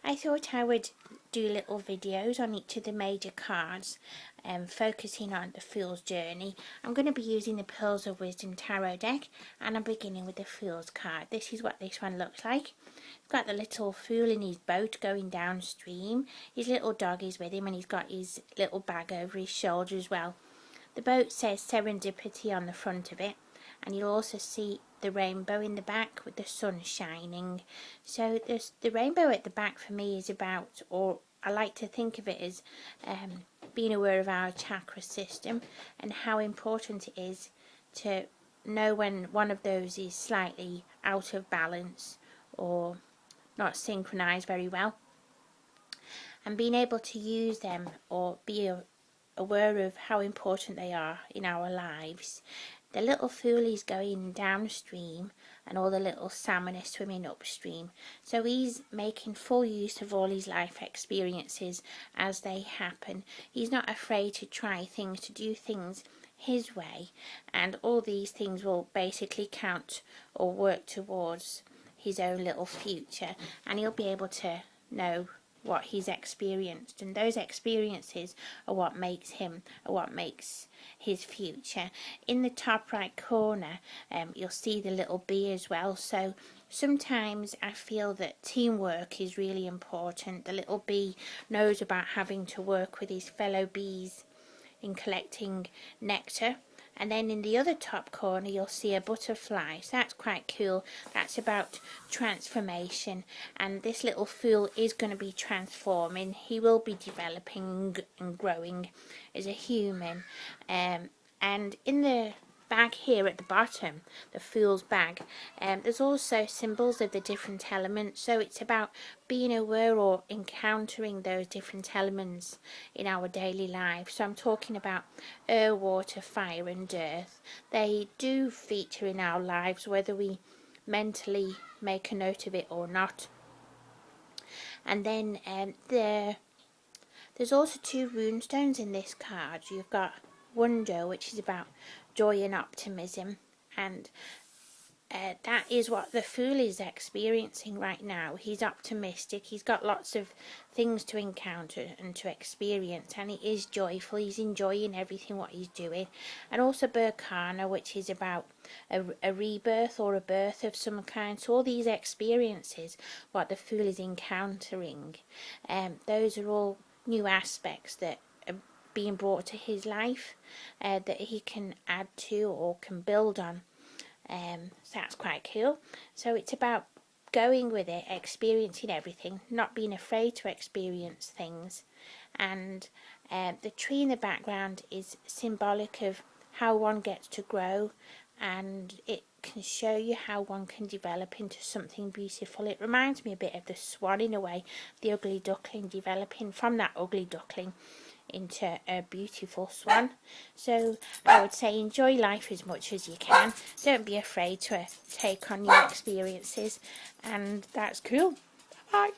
I thought I would do little videos on each of the major cards, focusing on the Fool's Journey. I'm going to be using the Pearls of Wisdom Tarot deck, and I'm beginning with the Fool's card. This is what this one looks like. He's got the little fool in his boat going downstream. His little dog is with him, and he's got his little bag over his shoulder as well. The boat says Serendipity on the front of it, and you'll also see the rainbow in the back with the sun shining. So the rainbow at the back for me is about, or I like to think of it as being aware of our chakra system and how important it is to know when one of those is slightly out of balance or not synchronized very well, and being able to use them or be aware of how important they are in our lives. The little fool is going downstream and all the little salmon are swimming upstream. So he's making full use of all his life experiences as they happen. He's not afraid to try things, to do things his way, and all these things will basically count or work towards his own little future, and he'll be able to know what he's experienced, and those experiences are what makes him, or what makes his future. In the top right corner you'll see the little bee as well. So sometimes I feel that teamwork is really important. The little bee knows about having to work with his fellow bees in collecting nectar. And then in the other top corner you'll see a butterfly, so that's quite cool. That's about transformation, and this little fool is going to be transforming. He will be developing and growing as a human. And in the bag here at the bottom, the fool's bag, there's also symbols of the different elements. So it's about being aware or encountering those different elements in our daily life. So I'm talking about air, water, fire and earth. They do feature in our lives whether we mentally make a note of it or not. And then there's also two rune stones in this card. You've got Wonder, which is about joy and optimism, and that is what the fool is experiencing right now. He's optimistic, he's got lots of things to encounter and to experience, and he is joyful, he's enjoying everything what he's doing. And also Berkana, which is about a rebirth or a birth of some kind. So all these experiences what the fool is encountering, those are all new aspects that are being brought to his life, that he can add to or can build on. So that's quite cool. So it's about going with it, experiencing everything, not being afraid to experience things. And the tree in the background is symbolic of how one gets to grow, and it can show you how one can develop into something beautiful. It reminds me a bit of the swan in a way, the ugly duckling developing from that ugly duckling into a beautiful swan. So I would say enjoy life as much as you can. Don't be afraid to take on new experiences, and that's cool. Bye.